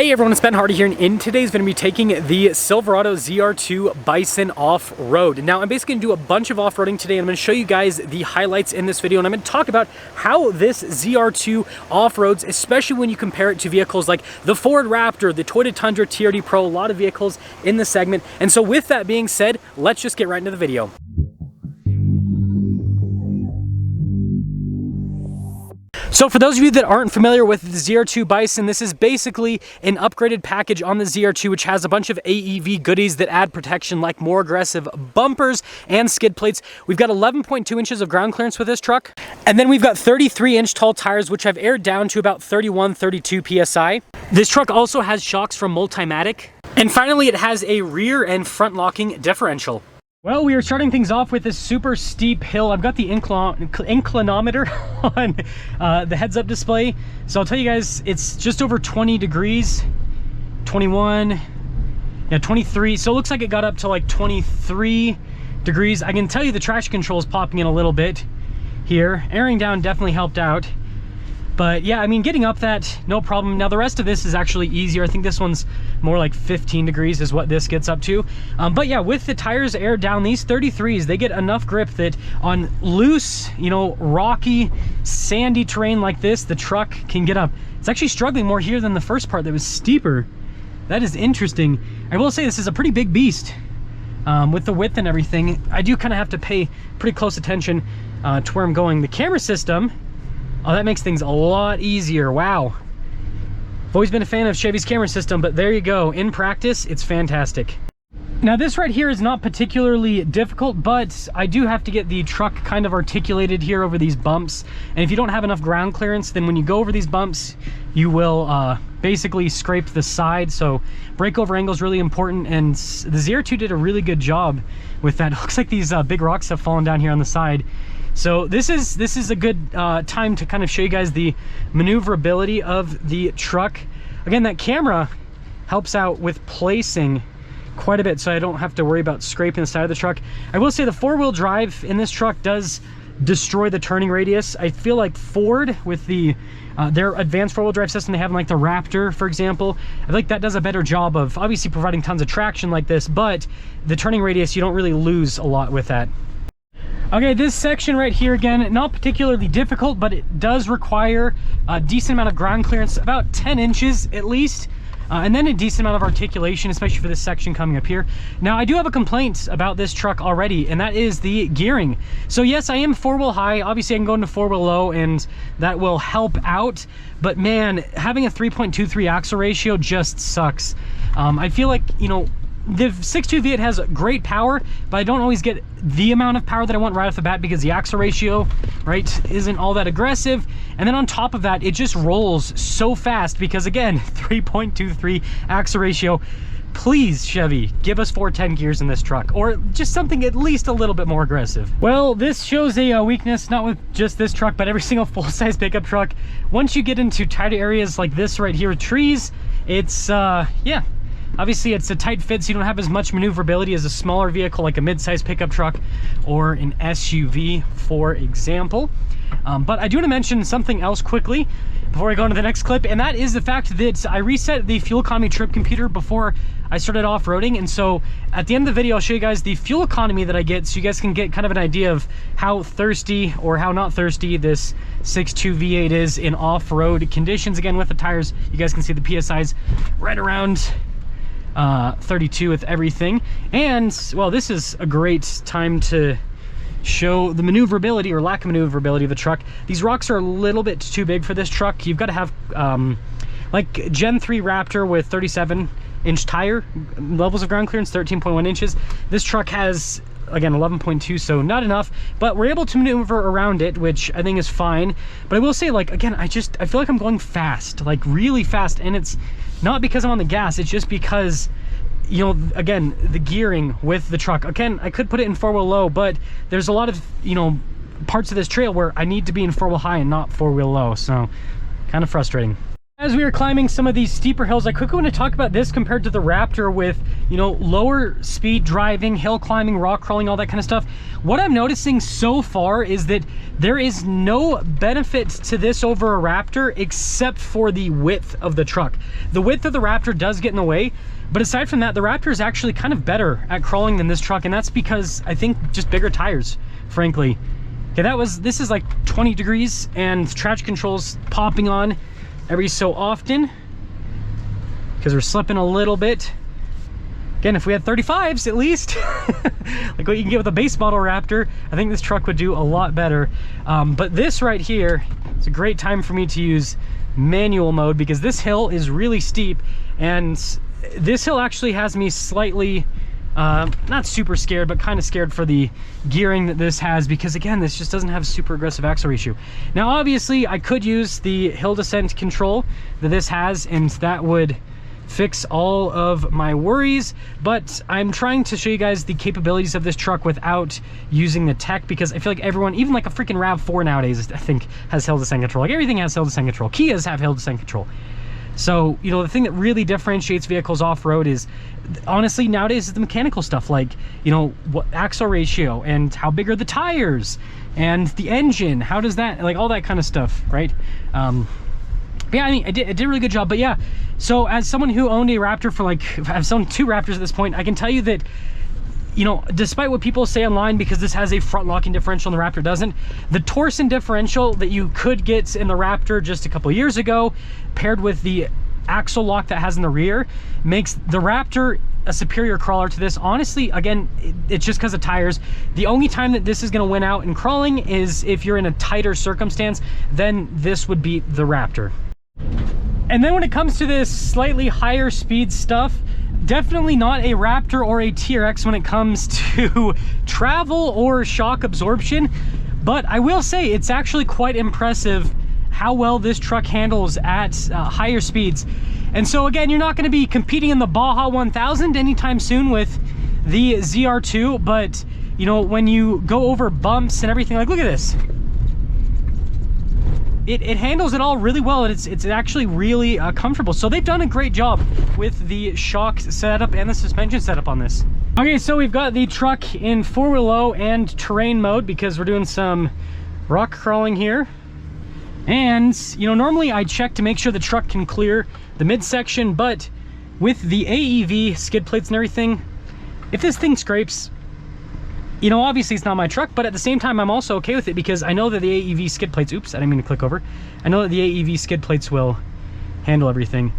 Hey everyone, it's Ben Hardy here, and in today's video, I'm going to be taking the Silverado ZR2 Bison off-road. Now, I'm basically going to do a bunch of off-roading today, and I'm going to show you guys the highlights in this video, and I'm going to talk about how this ZR2 off-roads, especially when you compare it to vehicles like the Ford Raptor, the Toyota Tundra TRD Pro, a lot of vehicles in the segment. And so with that being said, let's just get right into the video. So for those of you that aren't familiar with the ZR2 Bison, this is basically an upgraded package on the ZR2, which has a bunch of AEV goodies that add protection like more aggressive bumpers and skid plates. We've got 11.2 inches of ground clearance with this truck. And then we've got 33-inch tall tires, which have aired down to about 31, 32 PSI. This truck also has shocks from Multimatic. And finally, it has a rear and front locking differential. Well, we are starting things off with this super steep hill. I've got the inclinometer on the heads-up display. So I'll tell you guys, it's just over 20 degrees, 21, yeah, 23. So it looks like it got up to like 23 degrees. I can tell you the traction control is popping in a little bit here. Airing down definitely helped out. But yeah, I mean, getting up that, no problem. Now the rest of this is actually easier. I think this one's more like 15 degrees is what this gets up to. But yeah, with the tires aired down, these 33s, they get enough grip that on loose, you know, rocky, sandy terrain like this, the truck can get up. It's actually struggling more here than the first part that was steeper. That is interesting. I will say this is a pretty big beast. With the width and everything, I do kind of have to pay pretty close attention to where I'm going. The camera system, oh, that makes things a lot easier. Wow. I've always been a fan of Chevy's camera system, but there you go. In practice, it's fantastic. Now this right here is not particularly difficult, but I do have to get the truck kind of articulated here over these bumps. And if you don't have enough ground clearance, then when you go over these bumps, you will basically scrape the side. So breakover angle is really important, and the ZR2 did a really good job with that. It looks like these big rocks have fallen down here on the side. So this is a good time to kind of show you guys the maneuverability of the truck. Again, that camera helps out with placing quite a bit, so I don't have to worry about scraping the side of the truck. I will say the four-wheel drive in this truck does destroy the turning radius. I feel like Ford, with the their advanced four-wheel drive system they have in like the Raptor, for example, I feel like that does a better job of obviously providing tons of traction like this, but the turning radius, you don't really lose a lot with that. Okay, this section right here, again, not particularly difficult, but it does require a decent amount of ground clearance, about 10 inches at least, and then a decent amount of articulation, especially for this section coming up here. Now, I do have a complaint about this truck already, and that is the gearing. So yes, I am four-wheel high. Obviously, I can go into four-wheel low, and that will help out. But man, having a 3.23 axle ratio just sucks. I feel like, you know, the 6.2 V8 has great power, but I don't always get the amount of power that I want right off the bat because the axle ratio, right, isn't all that aggressive. And then on top of that, it just rolls so fast because, again, 3.23 axle ratio. Please, Chevy, give us 410 gears in this truck, or just something at least a little bit more aggressive. Well, this shows a weakness, not with just this truck, but every single full-size pickup truck. Once you get into tighter areas like this right here, trees, it's, yeah. Obviously, it's a tight fit, so you don't have as much maneuverability as a smaller vehicle like a mid-size pickup truck or an SUV, for example. But I do want to mention something else quickly before I go into the next clip, and that is the fact that I reset the fuel economy trip computer before I started off-roading. And so at the end of the video, I'll show you guys the fuel economy that I get, so you guys can get kind of an idea of how thirsty or how not thirsty this 6.2 V8 is in off-road conditions. Again, with the tires, you guys can see the PSIs right around 32 with everything. And well, this is a great time to show the maneuverability or lack of maneuverability of the truck. These rocks are a little bit too big for this truck. You've got to have like Gen 3 Raptor with 37-inch tire levels of ground clearance, 13.1 inches. This truck has, again, 11.2, so not enough, but we're able to maneuver around it, which I think is fine. But I will say, like, again, I feel like I'm going fast, like really fast, and it's not because I'm on the gas, it's just because, you know, again, the gearing with the truck. Again, I could put it in four-wheel low, but there's a lot of, you know, parts of this trail where I need to be in four-wheel high and not four-wheel low, so kind of frustrating. As we are climbing some of these steeper hills, I quickly want to talk about this compared to the Raptor with, you know, lower speed driving, hill climbing, rock crawling, all that kind of stuff. What I'm noticing so far is that there is no benefit to this over a Raptor except for the width of the truck. The width of the Raptor does get in the way, but aside from that, the Raptor is actually kind of better at crawling than this truck, and that's because I think just bigger tires, frankly. Okay, this is like 20 degrees and traction control's popping on every so often because we're slipping a little bit. Again, if we had 35s at least, like what you can get with a base model Raptor, I think this truck would do a lot better. But this right here, it's a great time for me to use manual mode because this hill is really steep, and this hill actually has me slightly not super scared, but kind of scared for the gearing that this has, because again, this just doesn't have super aggressive axle ratio. Now obviously I could use the hill descent control that this has, and that would fix all of my worries, but I'm trying to show you guys the capabilities of this truck without using the tech, because I feel like everyone, even like a freaking RAV4 nowadays, I think has hill descent control. Like everything has hill descent control. Kias have hill descent control. So, you know, the thing that really differentiates vehicles off-road is, honestly, nowadays is the mechanical stuff, like, you know, what axle ratio and how big are the tires and the engine, how does that, like all that kind of stuff, right? Yeah, I mean, it did a really good job. But yeah, so as someone who owned a Raptor for like, I've owned 2 Raptors at this point, I can tell you that, you know, despite what people say online, because this has a front locking differential and the Raptor doesn't, the torsion differential that you could get in the Raptor just a couple years ago, paired with the axle lock that has in the rear, makes the Raptor a superior crawler to this. Honestly, again, it's just because of tires. The only time that this is going to win out in crawling is if you're in a tighter circumstance, then this would beat the Raptor. And then when it comes to this slightly higher speed stuff, definitely not a Raptor or a TRX when it comes to travel or shock absorption, but I will say it's actually quite impressive how well this truck handles at higher speeds. And so again, you're not going to be competing in the Baja 1000 anytime soon with the ZR2, but you know, when you go over bumps and everything, like look at this, it handles it all really well, and it's actually really comfortable. So they've done a great job with the shock setup and the suspension setup on this. Okay, so we've got the truck in 4-wheel low and terrain mode because we're doing some rock crawling here. And you know, normally I check to make sure the truck can clear the midsection, but with the AEV skid plates and everything, if this thing scrapes, you know, obviously it's not my truck, but at the same time, I'm also okay with it because I know that the AEV skid plates, oops, I didn't mean to click over. I know that the AEV skid plates will handle everything.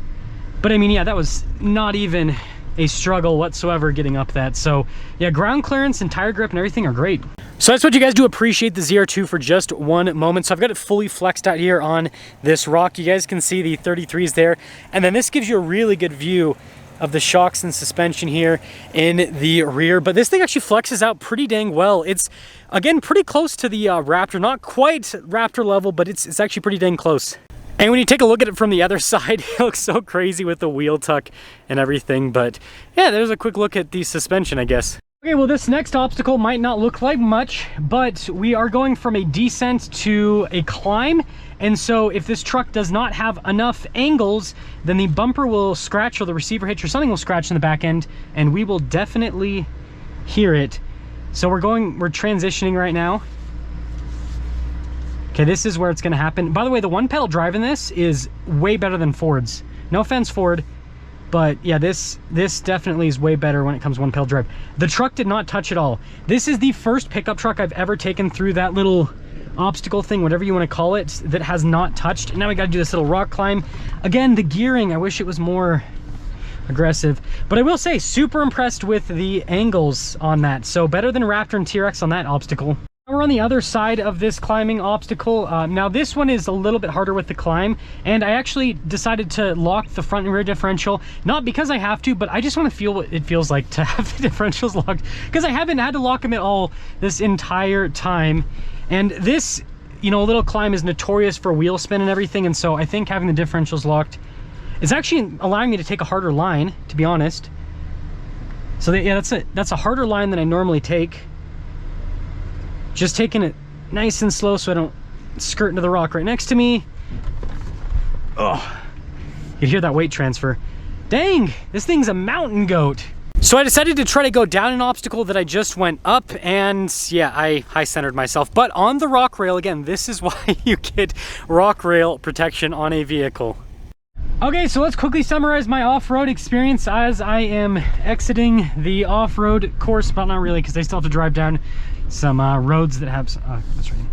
But I mean, yeah, that was not even a struggle whatsoever getting up that. So yeah, ground clearance and tire grip and everything are great. So that's what you guys do appreciate the ZR2 for just one moment. So I've got it fully flexed out here on this rock. You guys can see the 33s there. And then this gives you a really good view of the shocks and suspension here in the rear. But this thing actually flexes out pretty dang well. It's, again, pretty close to the Raptor. Not quite Raptor level, but it's actually pretty dang close. And when you take a look at it from the other side, it looks so crazy with the wheel tuck and everything. But yeah, there's a quick look at the suspension, I guess. Okay, well, this next obstacle might not look like much, but we are going from a descent to a climb. And so if this truck does not have enough angles, then the bumper will scratch, or the receiver hitch or something will scratch in the back end, and we will definitely hear it. So we're transitioning right now. Okay, this is where it's gonna happen. By the way, the one pedal drive in this is way better than Ford's. No offense, Ford, but yeah, this definitely is way better when it comes to one pedal drive. The truck did not touch at all. This is the first pickup truck I've ever taken through that little obstacle thing, whatever you want to call it, that has not touched. And now we got to do this little rock climb. Again, the gearing, I wish it was more aggressive, but I will say super impressed with the angles on that. So better than Raptor and TRX on that obstacle. We're on the other side of this climbing obstacle. Now this one is a little bit harder with the climb, and I actually decided to lock the front and rear differential, not because I have to, but I just want to feel what it feels like to have the differentials locked, because I haven't had to lock them at all this entire time. And this, you know, little climb is notorious for wheel spin and everything, and so I think having the differentials locked is actually allowing me to take a harder line, to be honest. So yeah, that's a harder line than I normally take. Just taking it nice and slow so I don't skirt into the rock right next to me. Oh, You can hear that weight transfer. Dang, this thing's a mountain goat. So I decided to try to go down an obstacle that I just went up, and yeah, I high-centered myself. But on the rock rail, again, this is why you get rock rail protection on a vehicle. Okay, so let's quickly summarize my off-road experience as I am exiting the off-road course, but not really, because I still have to drive down some roads that have that's right.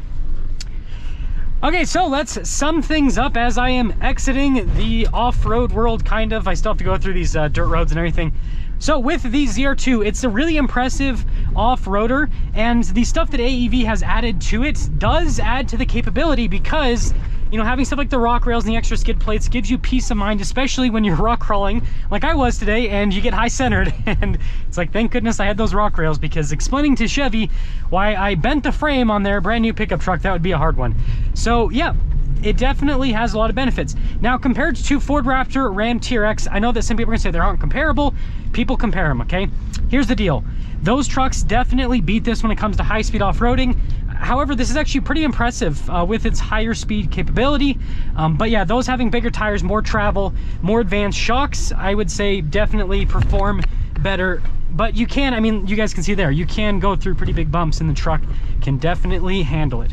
Okay, so let's sum things up as I am exiting the off-road world, kind of. I still have to go through these dirt roads and everything. So with the ZR2, it's a really impressive off-roader, and the stuff that AEV has added to it does add to the capability because, you know, having stuff like the rock rails and the extra skid plates gives you peace of mind, especially when you're rock crawling like I was today and you get high-centered. And it's like, thank goodness I had those rock rails, because explaining to Chevy why I bent the frame on their brand new pickup truck, that would be a hard one. So yeah, it definitely has a lot of benefits. Now, compared to Ford Raptor, Ram TRX, I know that some people are gonna say they aren't comparable. People compare them, okay? Here's the deal. Those trucks definitely beat this when it comes to high-speed off-roading. However, this is actually pretty impressive with its higher speed capability. But yeah, those having bigger tires, more travel, more advanced shocks, I would say definitely perform better. But you can, I mean, you guys can see there, you can go through pretty big bumps and the truck can definitely handle it.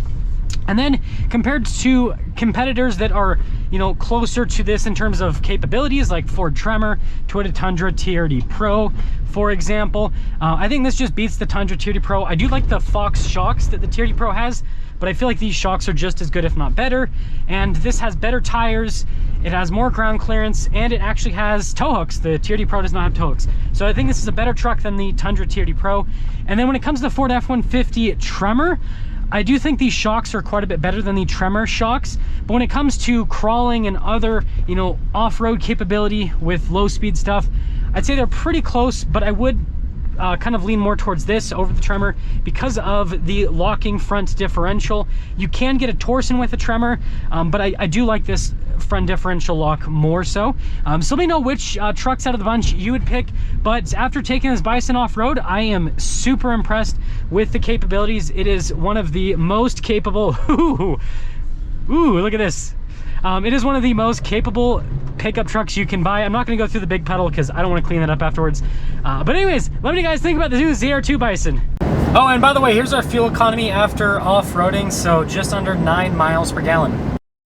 And then compared to competitors that are, you know, closer to this in terms of capabilities, like Ford Tremor, Toyota Tundra TRD Pro, for example, I think this just beats the Tundra TRD Pro. I do like the Fox shocks that the TRD Pro has, but I feel like these shocks are just as good, if not better. And this has better tires, it has more ground clearance, and it actually has tow hooks. The TRD Pro does not have tow hooks. So I think this is a better truck than the Tundra TRD Pro. And then when it comes to the Ford F-150 Tremor, I do think these shocks are quite a bit better than the Tremor shocks, but when it comes to crawling and other, you know, off-road capability with low-speed stuff, I'd say they're pretty close, but I would kind of lean more towards this over the Tremor because of the locking front differential. You can get a Torsen with a Tremor, but I do like this front differential lock more so. So let me know which trucks out of the bunch you would pick, but after taking this Bison off-road, I am super impressed with the capabilities. It is one of the most capable, ooh, look at this. It is one of the most capable pickup trucks you can buy. I'm not going to go through the big pedal because I don't want to clean that up afterwards. But anyways, let me know what you guys think about the new ZR2 Bison. Oh, and by the way, here's our fuel economy after off-roading, so just under 9 miles per gallon.